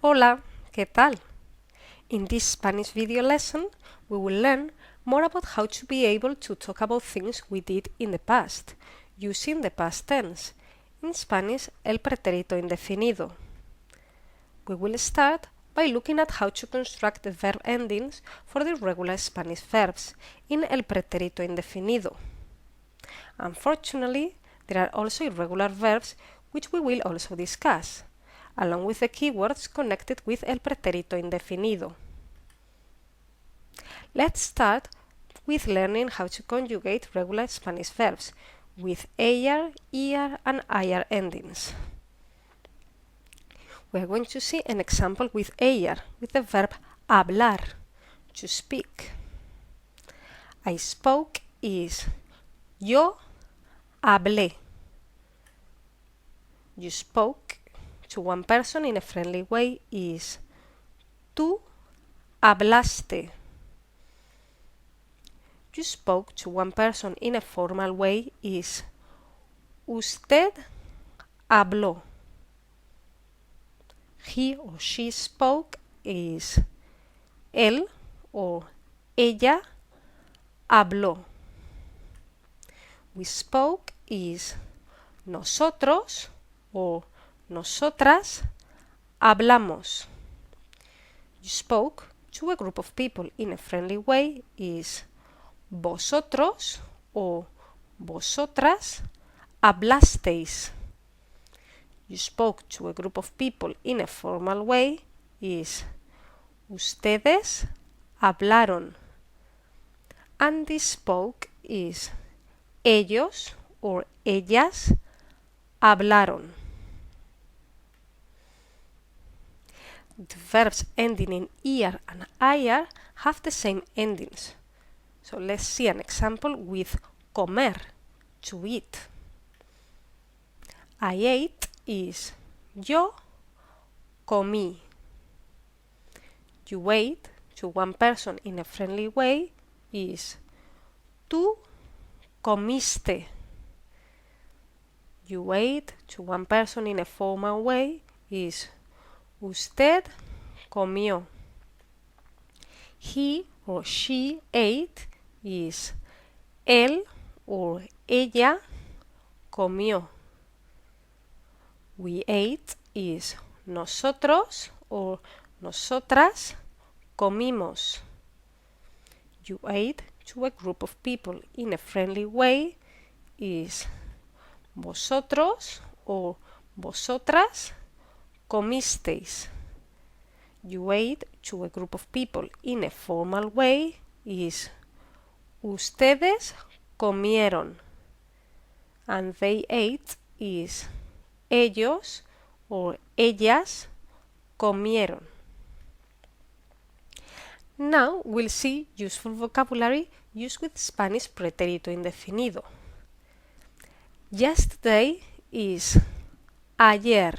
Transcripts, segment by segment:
Hola, ¿qué tal? In this Spanish video lesson, we will learn more about how to be able to talk about things we did in the past, using the past tense, in Spanish, el pretérito indefinido. We will start by looking at how to construct the verb endings for the regular Spanish verbs in el pretérito indefinido. Unfortunately, there are also irregular verbs which we will also discuss, along with the keywords connected with el pretérito indefinido. Let's start with learning how to conjugate regular Spanish verbs with AR, ER, and IR endings. We are going to see an example with AR, with the verb hablar, to speak. I spoke is yo hablé. You spoke to one person in a friendly way is tú hablaste. You spoke to one person in a formal way is usted habló. He or she spoke is él or ella habló. We spoke is nosotros or nosotras hablamos. You spoke to a group of people in a friendly way is vosotros o vosotras hablasteis. You spoke to a group of people in a formal way is ustedes hablaron. And this spoke is ellos or ellas hablaron. The verbs ending in ER and IR have the same endings. So let's see an example with comer, to eat. I ate is yo comí. You ate to one person in a friendly way is tú comiste. You ate to one person in a formal way is usted comió. He or she ate is él or ella comió. We ate is nosotros or nosotras comimos. You ate to a group of people in a friendly way is vosotros or vosotras comisteis. You ate to a group of people in a formal way is ustedes comieron. And they ate is ellos or ellas comieron. Now we'll see useful vocabulary used with Spanish pretérito indefinido. Yesterday is ayer.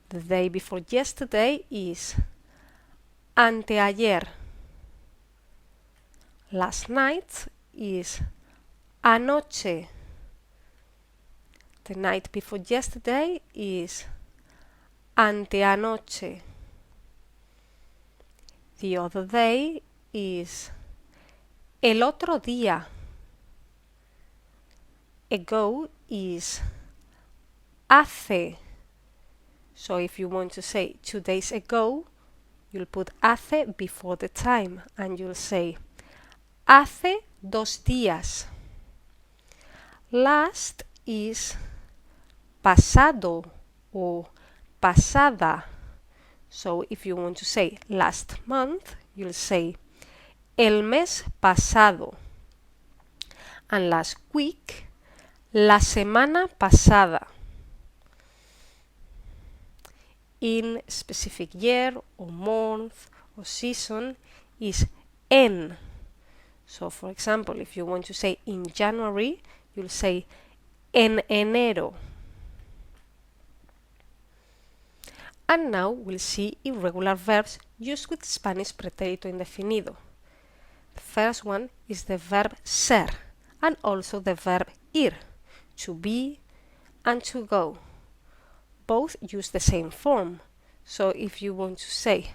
The day before yesterday is anteayer. Last night is anoche. The night before yesterday is anteanoche. The other day is el otro día. Ago is hace. So if you want to say 2 days ago, you'll put hace before the time and you'll say hace 2 días. Last is pasado or pasada. So if you want to say last month, you'll say el mes pasado. And last week, la semana pasada. In specific year or month or season is en. So for example, if you want to say in January, you'll say en enero. And now we'll see irregular verbs used with Spanish pretérito indefinido. The first one is the verb ser and also the verb ir, to be and to go. Both use the same form, So if you want to say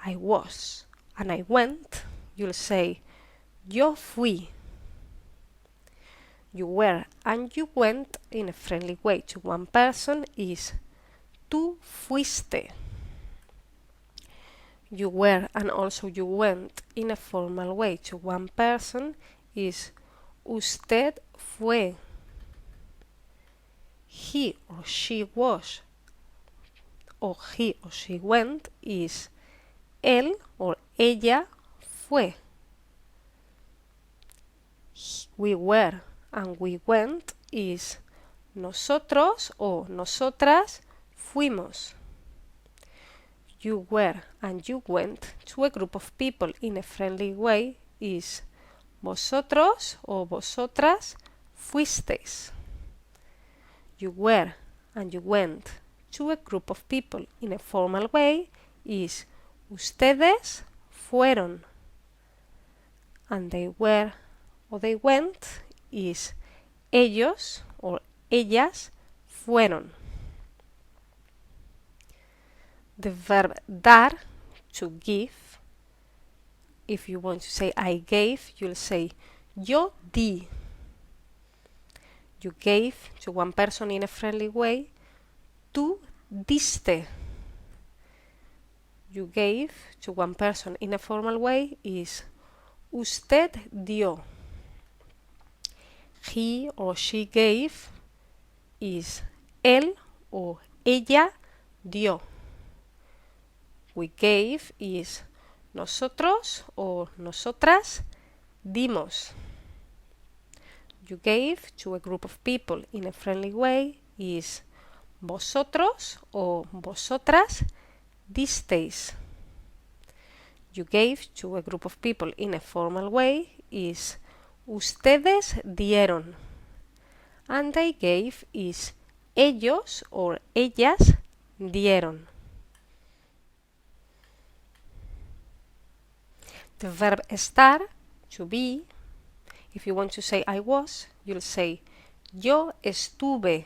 I was and I went, you'll say yo fui. You were and you went in a friendly way to one person is tú fuiste. You were and also you went in a formal way to one person is usted fue. He or she was or he or she went is él or ella fue. We were and we went is nosotros o nosotras fuimos. You were and you went to a group of people in a friendly way is vosotros o vosotras fuisteis. You were and you went to a group of people in a formal way is ustedes fueron. And they were or they went is ellos or ellas fueron. The verb dar, to give. If you want to say I gave, you'll say yo di. You gave to one person in a friendly way, tú diste. You gave to one person in a formal way is usted dio. He or she gave is él o ella dio. We gave is nosotros o nosotras dimos. You gave to a group of people in a friendly way is vosotros o vosotras disteis. You gave to a group of people in a formal way is ustedes dieron. And they gave is ellos or ellas dieron. The verb estar, to be. If you want to say I was, you'll say yo estuve.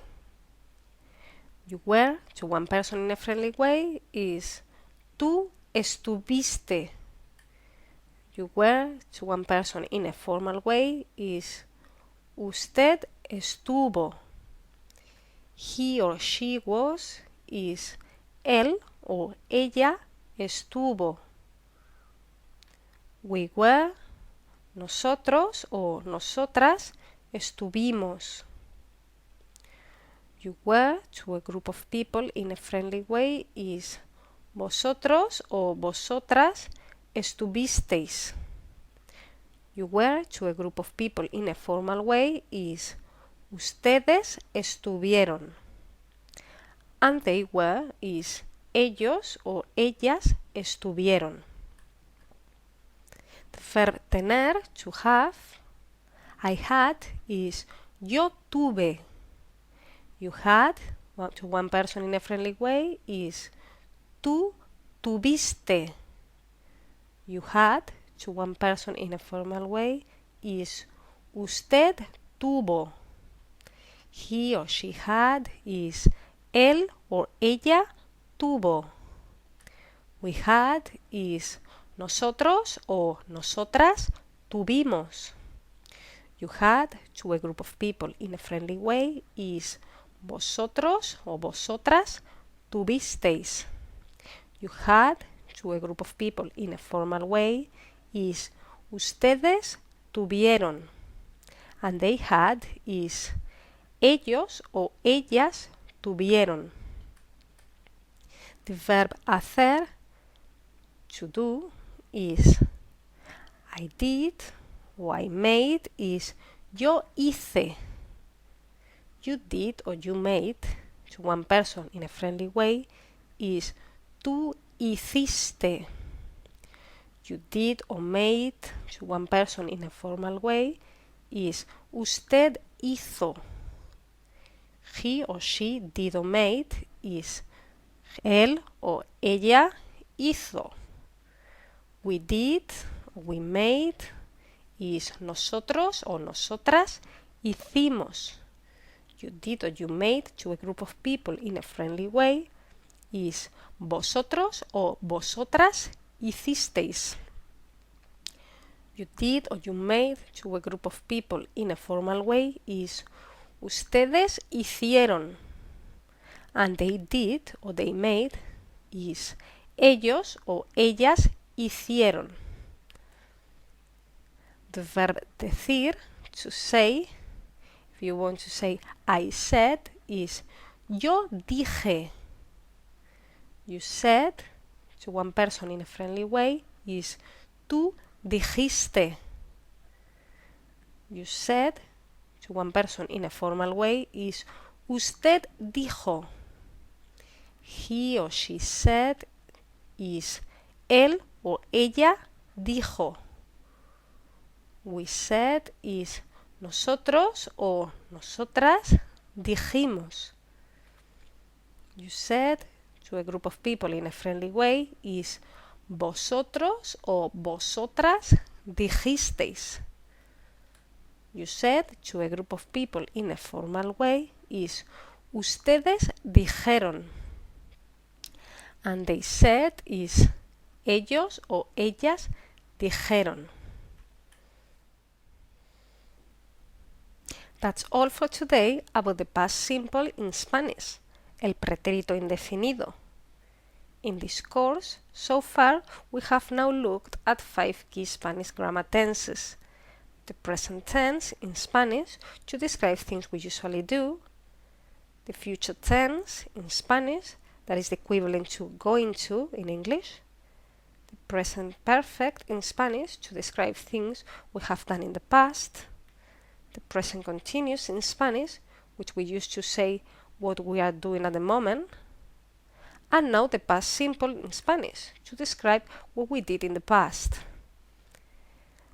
You were to one person in a friendly way is tú estuviste. You were to one person in a formal way is usted estuvo. He or she was is él o ella estuvo. We were, nosotros o nosotras estuvimos. You were to a group of people in a friendly way is vosotros o vosotras estuvisteis. You were to a group of people in a formal way is ustedes estuvieron. And they were is ellos o ellas estuvieron. The verb tener, to have. I had is yo tuve. You had, to one person in a friendly way, is tú tuviste. You had, to one person in a formal way, is usted tuvo. He or she had is él or ella tuvo. We had is nosotros o nosotras tuvimos. You had to a group of people in a friendly way is vosotros o vosotras tuvisteis. You had to a group of people in a formal way is ustedes tuvieron. And they had is ellos o ellas tuvieron. The verb hacer, to do, is I did or I made is yo hice. You did or you made to one person in a friendly way is tú hiciste. You did or made to one person in a formal way is usted hizo. He or she did or made is él o ella hizo. We did, we made, is nosotros o nosotras hicimos. You did or you made to a group of people in a friendly way is vosotros o vosotras hicisteis. You did or you made to a group of people in a formal way is ustedes hicieron. And they did or they made is ellos o ellas hicieron. The verb decir, to say, if you want to say I said, is yo dije. You said to one person in a friendly way is tú dijiste. You said to one person in a formal way is usted dijo. He or she said is él o ella dijo. We said is nosotros o nosotras dijimos. You said to a group of people in a friendly way is vosotros o vosotras dijisteis. You said to a group of people in a formal way is ustedes dijeron. And they said is ellos o ellas dijeron. That's all for today about the past simple in Spanish, el pretérito indefinido. In this course, so far, we have now looked at 5 key Spanish grammar tenses. The present tense in Spanish to describe things we usually do. The future tense in Spanish, that is the equivalent to going to in English. The present perfect in Spanish to describe things we have done in the past. The present continuous in Spanish, which we use to say what we are doing at the moment. And now the past simple in Spanish, to describe what we did in the past.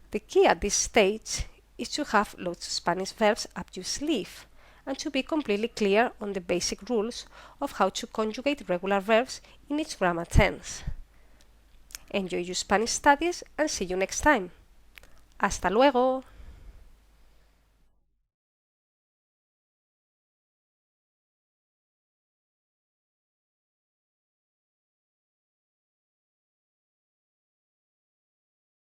The key at this stage is to have lots of Spanish verbs up your sleeve and to be completely clear on the basic rules of how to conjugate regular verbs in each grammar tense. Enjoy your Spanish studies and see you next time. ¡Hasta luego!